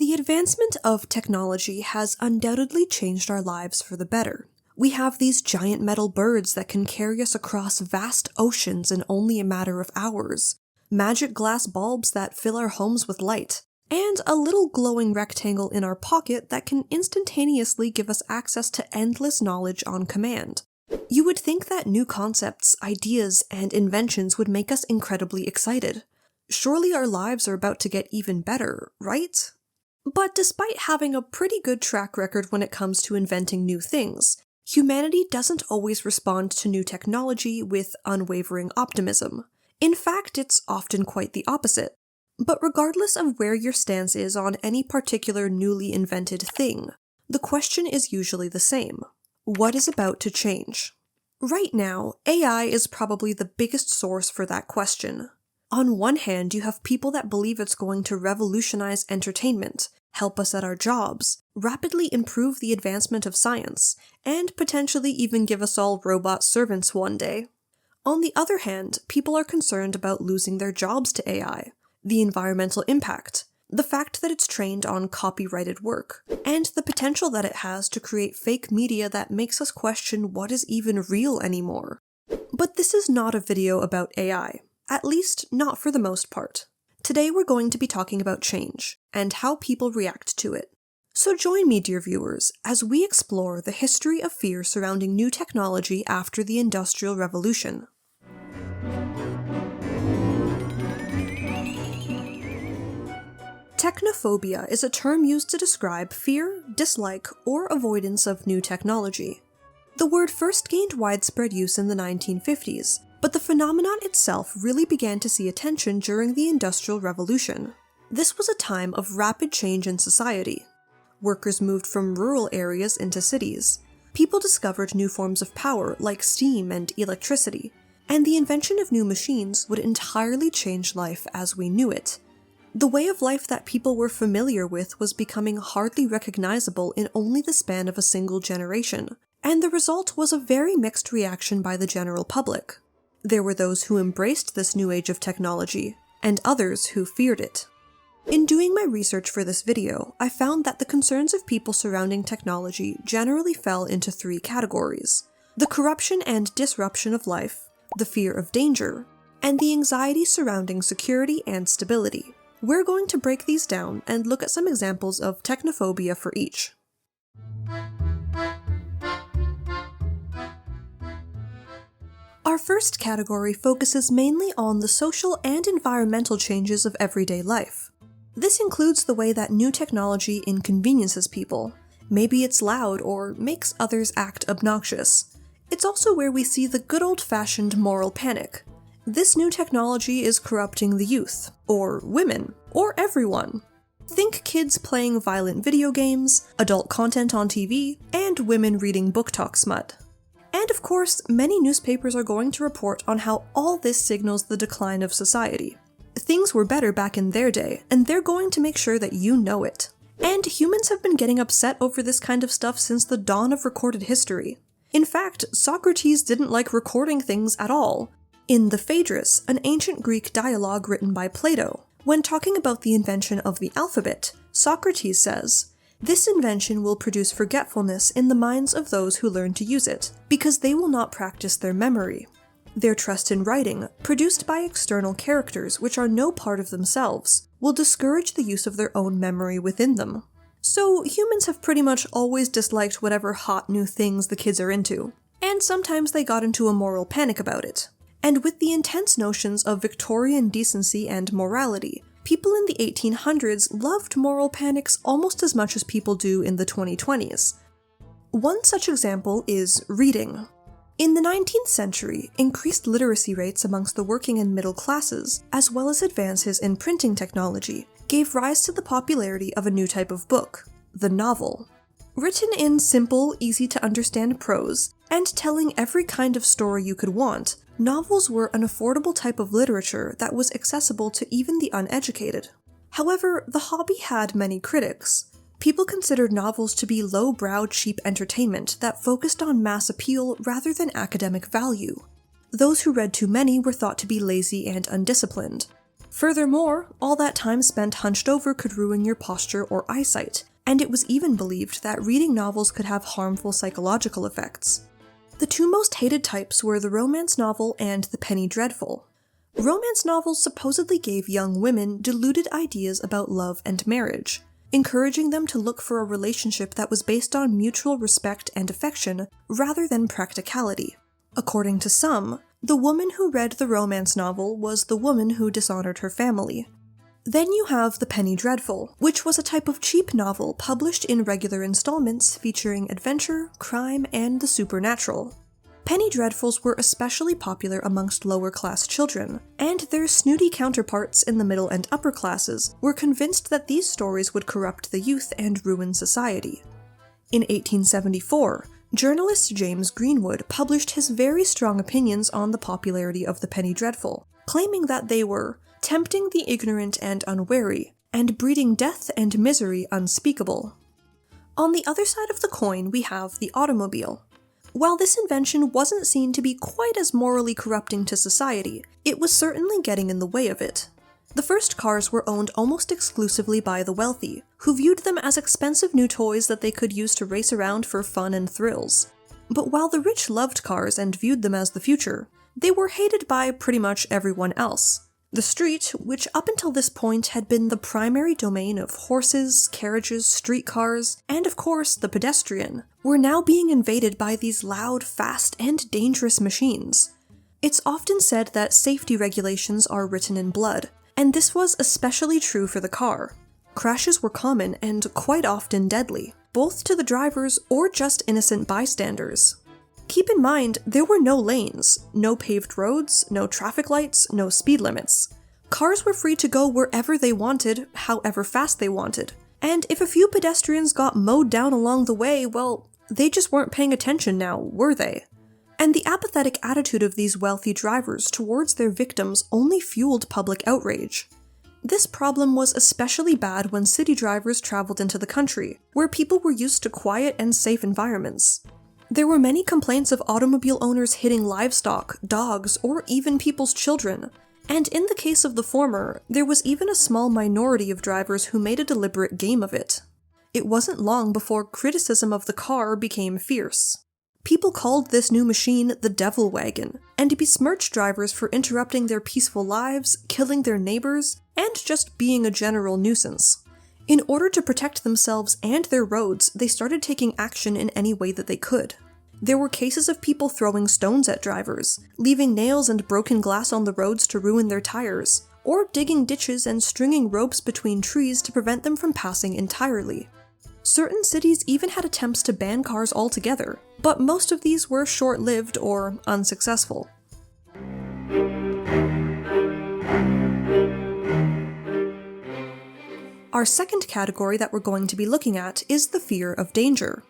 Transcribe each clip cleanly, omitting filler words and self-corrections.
The advancement of technology has undoubtedly changed our lives for the better. We have these giant metal birds that can carry us across vast oceans in only a matter of hours, magic glass bulbs that fill our homes with light, and a little glowing rectangle in our pocket that can instantaneously give us access to endless knowledge on command. You would think that new concepts, ideas, and inventions would make us incredibly excited. Surely our lives are about to get even better, right? But despite having a pretty good track record when it comes to inventing new things, humanity doesn't always respond to new technology with unwavering optimism. In fact, it's often quite the opposite. But regardless of where your stance is on any particular newly invented thing, the question is usually the same. What is about to change? Right now, AI is probably the biggest source for that question. On one hand, you have people that believe it's going to revolutionize entertainment, help us at our jobs, rapidly improve the advancement of science, and potentially even give us all robot servants one day. On the other hand, people are concerned about losing their jobs to AI, the environmental impact, the fact that it's trained on copyrighted work, and the potential that it has to create fake media that makes us question what is even real anymore. But this is not a video about AI. At least, not for the most part. Today we're going to be talking about change, and how people react to it. So join me, dear viewers, as we explore the history of fear surrounding new technology after the Industrial Revolution. Technophobia is a term used to describe fear, dislike, or avoidance of new technology. The word first gained widespread use in the 1950s, but the phenomenon itself really began to see attention during the Industrial Revolution. This was a time of rapid change in society. Workers moved from rural areas into cities. People discovered new forms of power like steam and electricity, and the invention of new machines would entirely change life as we knew it. The way of life that people were familiar with was becoming hardly recognizable in only the span of a single generation, and the result was a very mixed reaction by the general public. There were those who embraced this new age of technology, and others who feared it. In doing my research for this video, I found that the concerns of people surrounding technology generally fell into three categories: the corruption and disruption of life, the fear of danger, and the anxiety surrounding security and stability. We're going to break these down and look at some examples of technophobia for each. Our first category focuses mainly on the social and environmental changes of everyday life. This includes the way that new technology inconveniences people. Maybe it's loud or makes others act obnoxious. It's also where we see the good old-fashioned moral panic. This new technology is corrupting the youth, or women, or everyone. Think kids playing violent video games, adult content on TV, and women reading book talk smut. And of course, many newspapers are going to report on how all this signals the decline of society. Things were better back in their day, and they're going to make sure that you know it. And humans have been getting upset over this kind of stuff since the dawn of recorded history. In fact, Socrates didn't like recording things at all. In the Phaedrus, an ancient Greek dialogue written by Plato, when talking about the invention of the alphabet, Socrates says, "This invention will produce forgetfulness in the minds of those who learn to use it, because they will not practice their memory. Their trust in writing, produced by external characters which are no part of themselves, will discourage the use of their own memory within them." So humans have pretty much always disliked whatever hot new things the kids are into, and sometimes they got into a moral panic about it. And with the intense notions of Victorian decency and morality, people in the 1800s loved moral panics almost as much as people do in the 2020s. One such example is reading. In the 19th century, increased literacy rates amongst the working and middle classes, as well as advances in printing technology, gave rise to the popularity of a new type of book, the novel. Written in simple, easy-to-understand prose, and telling every kind of story you could want, novels were an affordable type of literature that was accessible to even the uneducated. However, the hobby had many critics. People considered novels to be low-brow, cheap entertainment that focused on mass appeal rather than academic value. Those who read too many were thought to be lazy and undisciplined. Furthermore, all that time spent hunched over could ruin your posture or eyesight, and it was even believed that reading novels could have harmful psychological effects. The two most hated types were the romance novel and the penny dreadful. Romance novels supposedly gave young women deluded ideas about love and marriage, encouraging them to look for a relationship that was based on mutual respect and affection rather than practicality. According to some, the woman who read the romance novel was the woman who dishonored her family. Then you have the penny dreadful, which was a type of cheap novel published in regular installments featuring adventure, crime, and the supernatural. Penny dreadfuls were especially popular amongst lower-class children, and their snooty counterparts in the middle and upper classes were convinced that these stories would corrupt the youth and ruin society. In 1874, journalist James Greenwood published his very strong opinions on the popularity of the penny dreadful, claiming that they were tempting the ignorant and unwary, and breeding death and misery unspeakable. On the other side of the coin, we have the automobile. While this invention wasn't seen to be quite as morally corrupting to society, it was certainly getting in the way of it. The first cars were owned almost exclusively by the wealthy, who viewed them as expensive new toys that they could use to race around for fun and thrills. But while the rich loved cars and viewed them as the future, they were hated by pretty much everyone else. The street, which up until this point had been the primary domain of horses, carriages, streetcars, and of course the pedestrian, were now being invaded by these loud, fast, and dangerous machines. It's often said that safety regulations are written in blood, and this was especially true for the car. Crashes were common and quite often deadly, both to the drivers or just innocent bystanders. Keep in mind, there were no lanes, no paved roads, no traffic lights, no speed limits. Cars were free to go wherever they wanted, however fast they wanted. And if a few pedestrians got mowed down along the way, well, they just weren't paying attention now, were they? And the apathetic attitude of these wealthy drivers towards their victims only fueled public outrage. This problem was especially bad when city drivers traveled into the country, where people were used to quiet and safe environments. There were many complaints of automobile owners hitting livestock, dogs, or even people's children, and in the case of the former, there was even a small minority of drivers who made a deliberate game of it. It wasn't long before criticism of the car became fierce. People called this new machine the devil wagon, and besmirched drivers for interrupting their peaceful lives, killing their neighbors, and just being a general nuisance. In order to protect themselves and their roads, they started taking action in any way that they could. There were cases of people throwing stones at drivers, leaving nails and broken glass on the roads to ruin their tires, or digging ditches and stringing ropes between trees to prevent them from passing entirely. Certain cities even had attempts to ban cars altogether, but most of these were short-lived or unsuccessful. Our second category that we're going to be looking at is the fear of danger.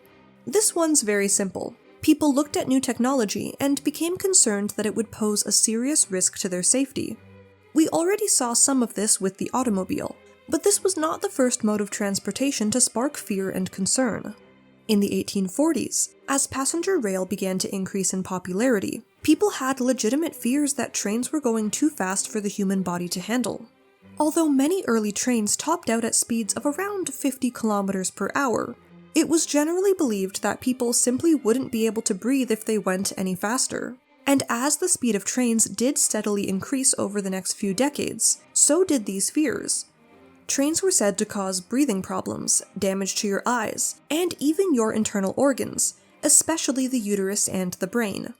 This one's very simple. People looked at new technology and became concerned that it would pose a serious risk to their safety. We already saw some of this with the automobile, but this was not the first mode of transportation to spark fear and concern. In the 1840s, as passenger rail began to increase in popularity, people had legitimate fears that trains were going too fast for the human body to handle. Although many early trains topped out at speeds of around 50 kilometers per hour, it was generally believed that people simply wouldn't be able to breathe if they went any faster. And as the speed of trains did steadily increase over the next few decades, so did these fears. Trains were said to cause breathing problems, damage to your eyes, and even your internal organs, especially the uterus and the brain.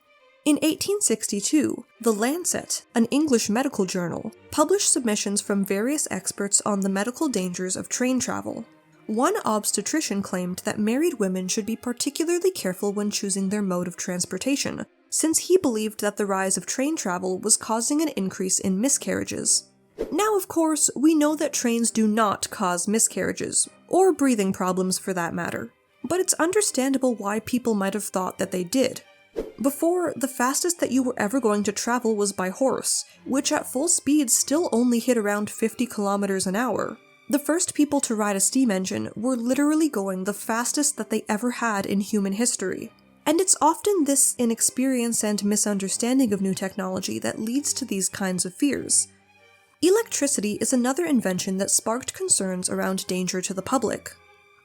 In 1862, The Lancet, an English medical journal, published submissions from various experts on the medical dangers of train travel. One obstetrician claimed that married women should be particularly careful when choosing their mode of transportation, since he believed that the rise of train travel was causing an increase in miscarriages. Now, of course, we know that trains do not cause miscarriages, or breathing problems for that matter, but it's understandable why people might have thought that they did. Before, the fastest that you were ever going to travel was by horse, which at full speed still only hit around 50 kilometers an hour. The first people to ride a steam engine were literally going the fastest that they ever had in human history. And it's often this inexperience and misunderstanding of new technology that leads to these kinds of fears. Electricity is another invention that sparked concerns around danger to the public.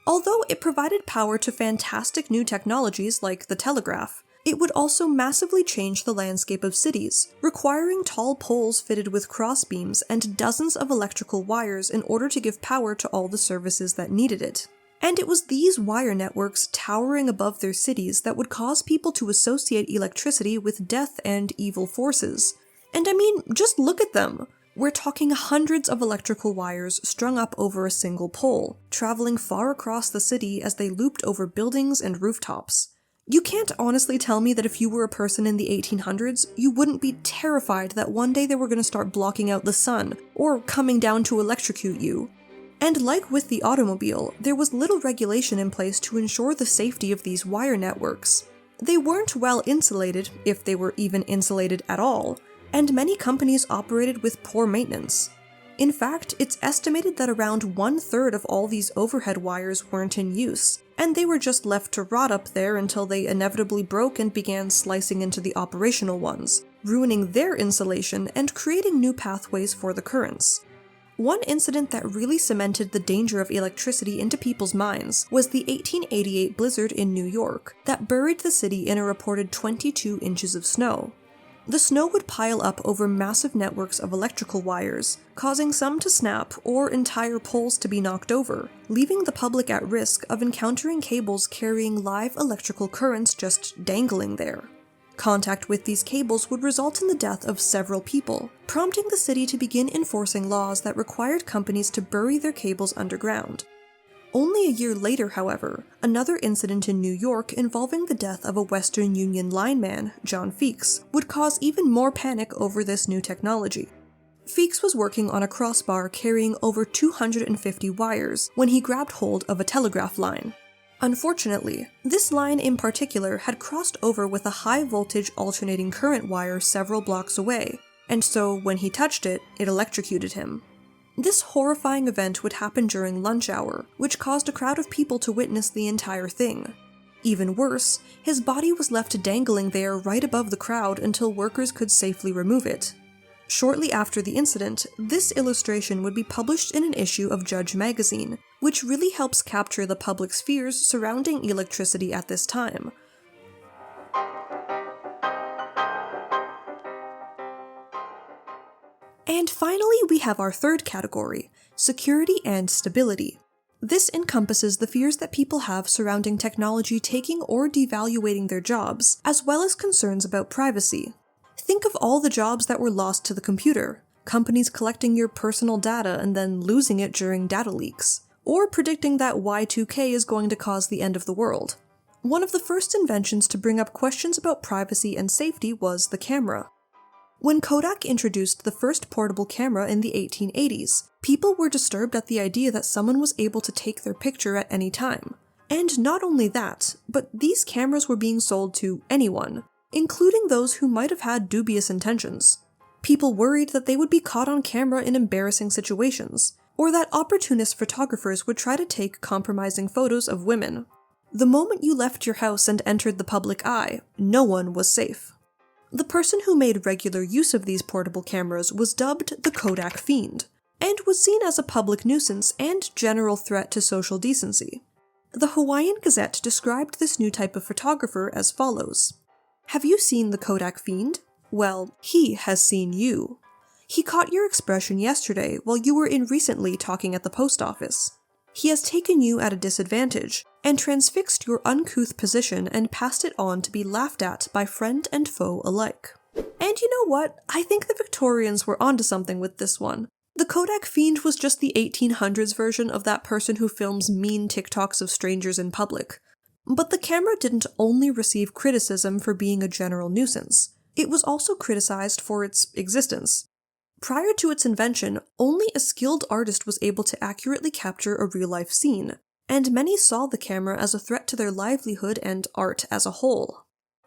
Although it provided power to fantastic new technologies like the telegraph, it would also massively change the landscape of cities, requiring tall poles fitted with crossbeams and dozens of electrical wires in order to give power to all the services that needed it. And it was these wire networks towering above their cities that would cause people to associate electricity with death and evil forces. And I mean, just look at them! We're talking hundreds of electrical wires strung up over a single pole, traveling far across the city as they looped over buildings and rooftops. You can't honestly tell me that if you were a person in the 1800s, you wouldn't be terrified that one day they were going to start blocking out the sun, or coming down to electrocute you. And like with the automobile, there was little regulation in place to ensure the safety of these wire networks. They weren't well insulated, if they were even insulated at all, and many companies operated with poor maintenance. In fact, it's estimated that around 1/3 of all these overhead wires weren't in use, and they were just left to rot up there until they inevitably broke and began slicing into the operational ones, ruining their insulation and creating new pathways for the currents. One incident that really cemented the danger of electricity into people's minds was the 1888 blizzard in New York that buried the city in a reported 22 inches of snow. The snow would pile up over massive networks of electrical wires, causing some to snap or entire poles to be knocked over, leaving the public at risk of encountering cables carrying live electrical currents just dangling there. Contact with these cables would result in the death of several people, prompting the city to begin enforcing laws that required companies to bury their cables underground. Only a year later, however, another incident in New York involving the death of a Western Union lineman, John Feeks, would cause even more panic over this new technology. Feeks was working on a crossbar carrying over 250 wires when he grabbed hold of a telegraph line. Unfortunately, this line in particular had crossed over with a high-voltage alternating current wire several blocks away, and so when he touched it, it electrocuted him. This horrifying event would happen during lunch hour, which caused a crowd of people to witness the entire thing. Even worse, his body was left dangling there right above the crowd until workers could safely remove it. Shortly after the incident, this illustration would be published in an issue of Judge magazine, which really helps capture the public's fears surrounding electricity at this time. And finally, we have our third category, security and stability. This encompasses the fears that people have surrounding technology taking or devaluating their jobs, as well as concerns about privacy. Think of all the jobs that were lost to the computer, companies collecting your personal data and then losing it during data leaks, or predicting that Y2K is going to cause the end of the world. One of the first inventions to bring up questions about privacy and safety was the camera. When Kodak introduced the first portable camera in the 1880s, people were disturbed at the idea that someone was able to take their picture at any time. And not only that, but these cameras were being sold to anyone, including those who might have had dubious intentions. People worried that they would be caught on camera in embarrassing situations, or that opportunist photographers would try to take compromising photos of women. The moment you left your house and entered the public eye, no one was safe. The person who made regular use of these portable cameras was dubbed the Kodak Fiend, and was seen as a public nuisance and general threat to social decency. The Hawaiian Gazette described this new type of photographer as follows: "Have you seen the Kodak Fiend? Well, he has seen you. He caught your expression yesterday while you were in recently talking at the post office. He has taken you at a disadvantage, and transfixed your uncouth position and passed it on to be laughed at by friend and foe alike." And you know what? I think the Victorians were onto something with this one. The Kodak Fiend was just the 1800s version of that person who films mean TikToks of strangers in public. But the camera didn't only receive criticism for being a general nuisance. It was also criticized for its existence. Prior to its invention, only a skilled artist was able to accurately capture a real-life scene, and many saw the camera as a threat to their livelihood and art as a whole.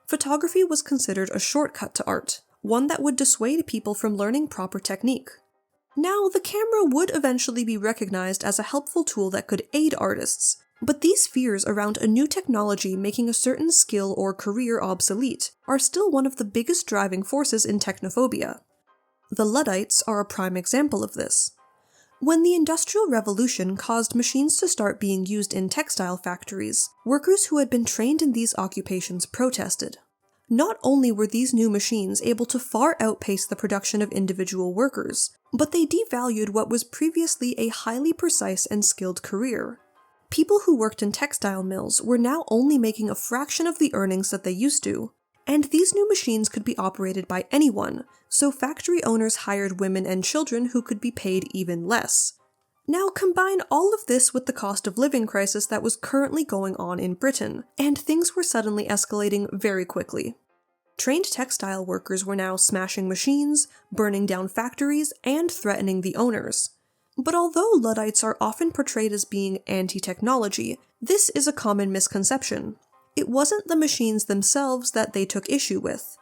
Photography was considered a shortcut to art, one that would dissuade people from learning proper technique. Now, the camera would eventually be recognized as a helpful tool that could aid artists, but these fears around a new technology making a certain skill or career obsolete are still one of the biggest driving forces in technophobia. The Luddites are a prime example of this. When the Industrial Revolution caused machines to start being used in textile factories, workers who had been trained in these occupations protested. Not only were these new machines able to far outpace the production of individual workers, but they devalued what was previously a highly precise and skilled career. People who worked in textile mills were now only making a fraction of the earnings that they used to, and these new machines could be operated by anyone, so factory owners hired women and children who could be paid even less. Now combine all of this with the cost of living crisis that was currently going on in Britain, and things were suddenly escalating very quickly. Trained textile workers were now smashing machines, burning down factories, and threatening the owners. But although Luddites are often portrayed as being anti-technology, this is a common misconception. It wasn't the machines themselves that they took issue with.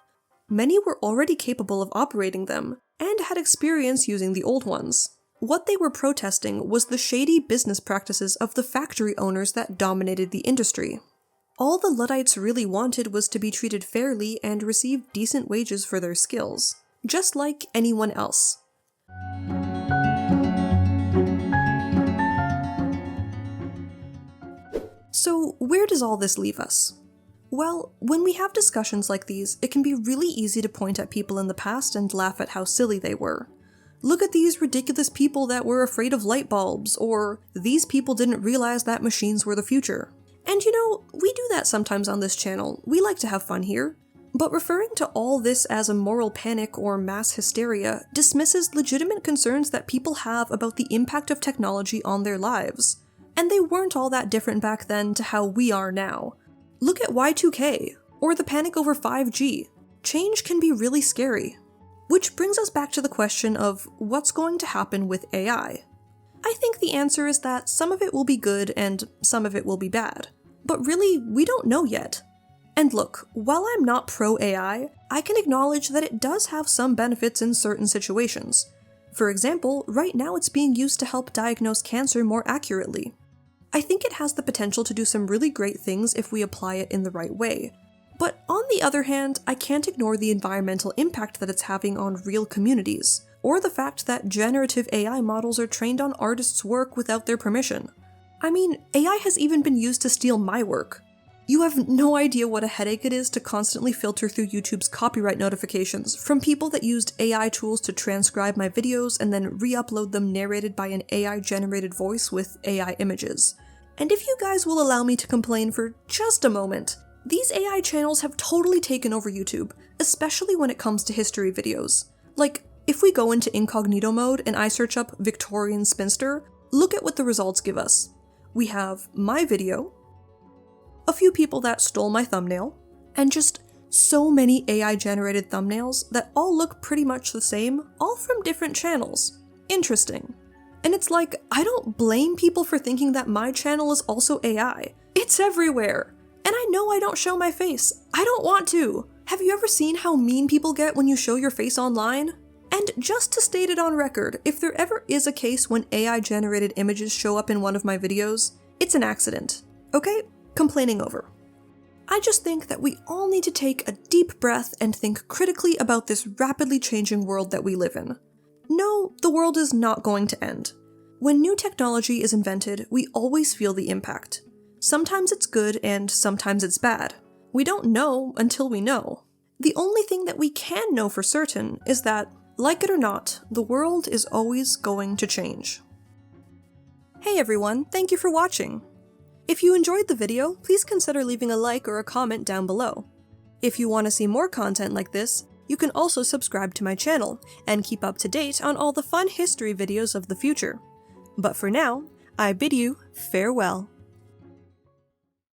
Many were already capable of operating them, and had experience using the old ones. What they were protesting was the shady business practices of the factory owners that dominated the industry. All the Luddites really wanted was to be treated fairly and receive decent wages for their skills, just like anyone else. So, where does all this leave us? Well, when we have discussions like these, it can be really easy to point at people in the past and laugh at how silly they were. Look at these ridiculous people that were afraid of light bulbs, or these people didn't realize that machines were the future. And you know, we do that sometimes on this channel. We like to have fun here. But referring to all this as a moral panic or mass hysteria dismisses legitimate concerns that people have about the impact of technology on their lives. And they weren't all that different back then to how we are now. Look at Y2K, or the panic over 5G. Change can be really scary. Which brings us back to the question of what's going to happen with AI. I think the answer is that some of it will be good and some of it will be bad. But really, we don't know yet. And look, while I'm not pro-AI, I can acknowledge that it does have some benefits in certain situations. For example, right now it's being used to help diagnose cancer more accurately. I think it has the potential to do some really great things if we apply it in the right way. But on the other hand, I can't ignore the environmental impact that it's having on real communities, or the fact that generative AI models are trained on artists' work without their permission. I mean, AI has even been used to steal my work. You have no idea what a headache it is to constantly filter through YouTube's copyright notifications from people that used AI tools to transcribe my videos and then re-upload them narrated by an AI-generated voice with AI images. And if you guys will allow me to complain for just a moment, these AI channels have totally taken over YouTube, especially when it comes to history videos. Like, if we go into incognito mode and I search up Victorian spinster, look at what the results give us. We have my video, a few people that stole my thumbnail, and just so many AI-generated thumbnails that all look pretty much the same, all from different channels. Interesting. And it's like, I don't blame people for thinking that my channel is also AI. It's everywhere. And I know I don't show my face. I don't want to. Have you ever seen how mean people get when you show your face online? And just to state it on record, if there ever is a case when AI-generated images show up in one of my videos, it's an accident. Okay? Complaining over. I just think that we all need to take a deep breath and think critically about this rapidly changing world that we live in. No, the world is not going to end. When new technology is invented, we always feel the impact. Sometimes it's good and sometimes it's bad. We don't know until we know. The only thing that we can know for certain is that, like it or not, the world is always going to change. Hey everyone, thank you for watching. If you enjoyed the video, please consider leaving a like or a comment down below. If you want to see more content like this, you can also subscribe to my channel and keep up to date on all the fun history videos of the future. But for now, I bid you farewell.